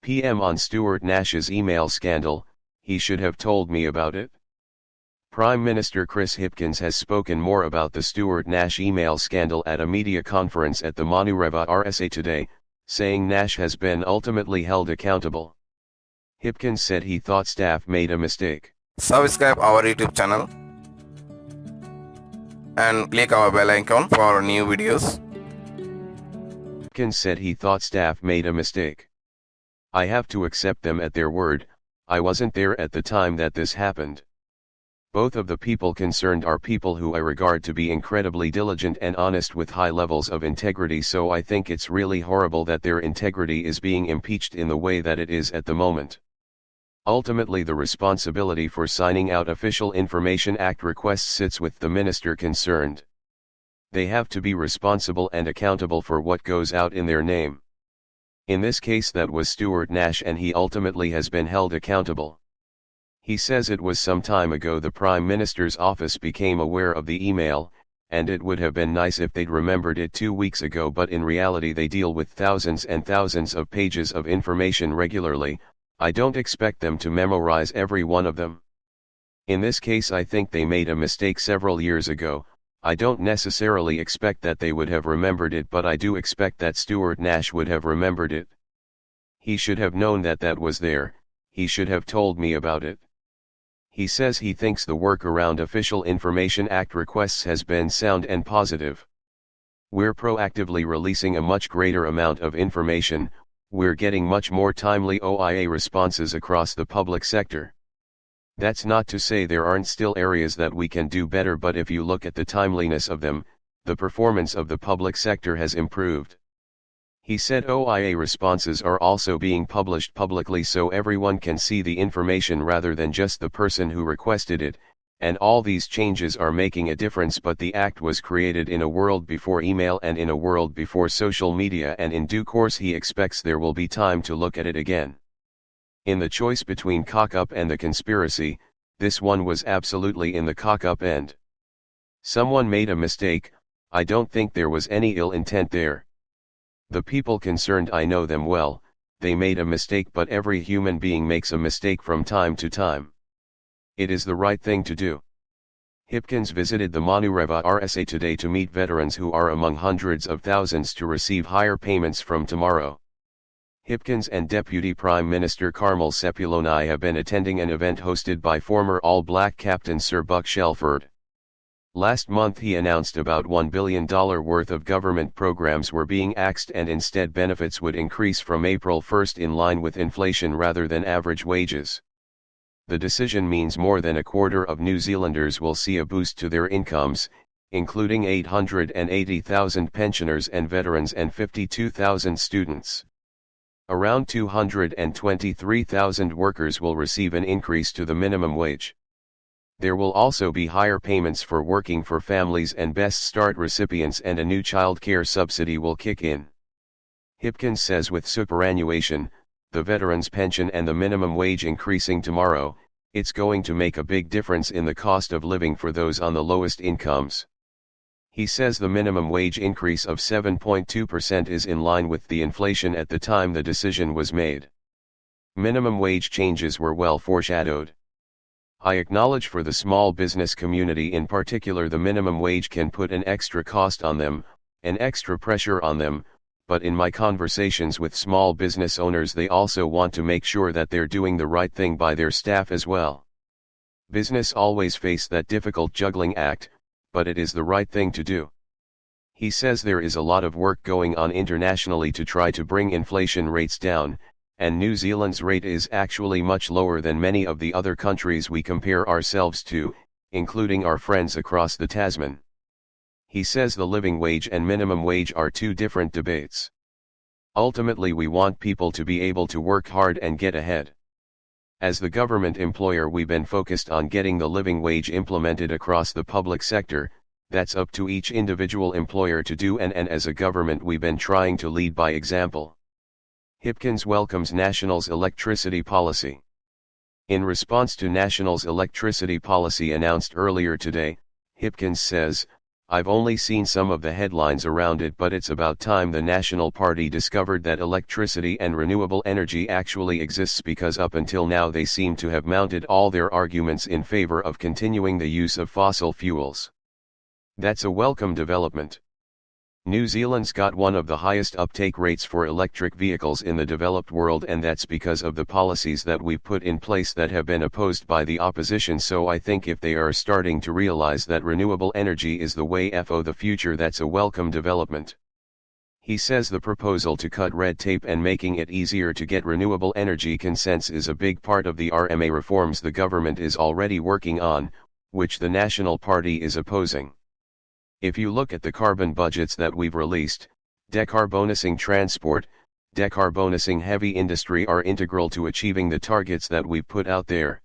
PM on Stuart Nash's email scandal, he should have told me about it. Prime Minister Chris Hipkins has spoken more about the Stuart Nash email scandal at a media conference at the Manureva RSA today, saying Nash has been ultimately held accountable. Hipkins said he thought staff made a mistake. Subscribe our YouTube channel and click our bell icon for new videos. Hipkins said he thought staff made a mistake. I have to accept them at their word. I wasn't there at the time that this happened. Both of the people concerned are people who I regard to be incredibly diligent and honest with high levels of integrity, so I think it's really horrible that their integrity is being impeached in the way that it is at the moment. Ultimately, the responsibility for signing out Official Information Act requests sits with the minister concerned. They have to be responsible and accountable for what goes out in their name. In this case, that was Stuart Nash, and he ultimately has been held accountable. He says it was some time ago the Prime Minister's office became aware of the email, and it would have been nice if they'd remembered it 2 weeks ago, but in reality they deal with thousands and thousands of pages of information regularly. I don't expect them to memorize every one of them. In this case, I think they made a mistake several years ago. I don't necessarily expect that they would have remembered it, but I do expect that Stuart Nash would have remembered it. He should have known that that was there. He should have told me about it. He says he thinks the work around Official Information Act requests has been sound and positive. We're proactively releasing a much greater amount of information. We're getting much more timely OIA responses across the public sector. That's not to say there aren't still areas that we can do better, but if you look at the timeliness of them, the performance of the public sector has improved. He said OIA responses are also being published publicly so everyone can see the information rather than just the person who requested it, and all these changes are making a difference. But the act was created in a world before email and in a world before social media, and in due course he expects there will be time to look at it again. In the choice between cock-up and the conspiracy, this one was absolutely in the cock-up end. Someone made a mistake. I don't think there was any ill intent there. The people concerned, I know them well. They made a mistake, but every human being makes a mistake from time to time. It is the right thing to do. Hipkins visited the Manureva RSA today to meet veterans who are among hundreds of thousands to receive higher payments from tomorrow. Hipkins and Deputy Prime Minister Carmel Sepuloni have been attending an event hosted by former All Black captain Sir Buck Shelford. Last month he announced about $1 billion worth of government programs were being axed, and instead benefits would increase from April 1 in line with inflation rather than average wages. The decision means more than a quarter of New Zealanders will see a boost to their incomes, including 880,000 pensioners and veterans and 52,000 students. Around 223,000 workers will receive an increase to the minimum wage. There will also be higher payments for working for families and Best Start recipients, and a new child care subsidy will kick in. Hipkins says with superannuation, the veterans' pension and the minimum wage increasing tomorrow, it's going to make a big difference in the cost of living for those on the lowest incomes. He says the minimum wage increase of 7.2% is in line with the inflation at the time the decision was made. Minimum wage changes were well foreshadowed. I acknowledge for the small business community in particular, the minimum wage can put an extra cost on them, an extra pressure on them, but in my conversations with small business owners, they also want to make sure that they're doing the right thing by their staff as well. Business always face that difficult juggling act, but it is the right thing to do. He says there is a lot of work going on internationally to try to bring inflation rates down, and New Zealand's rate is actually much lower than many of the other countries we compare ourselves to, including our friends across the Tasman. He says the living wage and minimum wage are two different debates. Ultimately, we want people to be able to work hard and get ahead. As the government employer, we've been focused on getting the living wage implemented across the public sector. That's up to each individual employer to do, and as a government we've been trying to lead by example. Hipkins welcomes National's electricity policy. In response to National's electricity policy announced earlier today, Hipkins says, I've only seen some of the headlines around it, but it's about time the National Party discovered that electricity and renewable energy actually exists, because up until now they seem to have mounted all their arguments in favor of continuing the use of fossil fuels. That's a welcome development. New Zealand's got one of the highest uptake rates for electric vehicles in the developed world, and that's because of the policies that we've put in place that have been opposed by the opposition. So I think if they are starting to realize that renewable energy is the way for the future, that's a welcome development. He says the proposal to cut red tape and making it easier to get renewable energy consents is a big part of the RMA reforms the government is already working on, which the National Party is opposing. If you look at the carbon budgets that we've released, decarbonizing transport, decarbonizing heavy industry are integral to achieving the targets that we've put out there.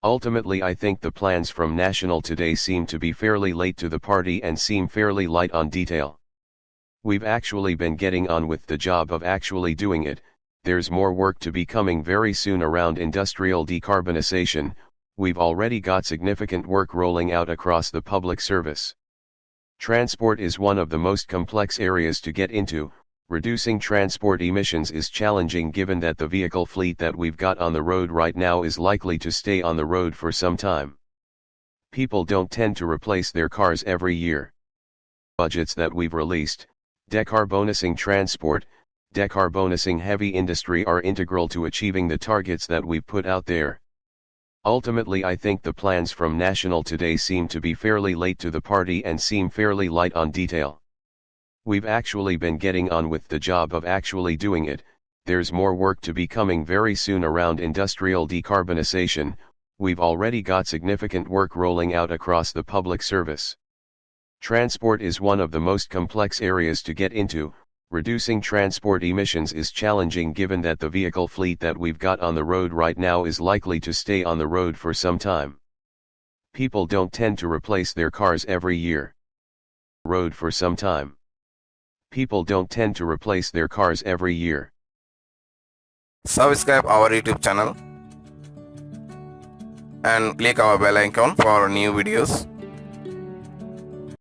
Ultimately, I think the plans from National today seem to be fairly late to the party and seem fairly light on detail. We've actually been getting on with the job of actually doing it. There's more work to be coming very soon around industrial decarbonization. We've already got significant work rolling out across the public service. Transport is one of the most complex areas to get into. Reducing transport emissions is challenging given that the vehicle fleet that we've got on the road right now is likely to stay on the road for some time. People don't tend to replace their cars every year. Budgets that we've released, decarbonizing transport, decarbonizing heavy industry are integral to achieving the targets that we've put out there. Ultimately, I think the plans from National today seem to be fairly late to the party and seem fairly light on detail. We've actually been getting on with the job of actually doing it. There's more work to be coming very soon around industrial decarbonization. We've already got significant work rolling out across the public service. Transport is one of the most complex areas to get into. Reducing transport emissions is challenging given that the vehicle fleet that we've got on the road right now is likely to stay on the road for some time. People don't tend to replace their cars every year. Road for some time. People don't tend to replace their cars every year. Subscribe our YouTube channel and click our bell icon for new videos.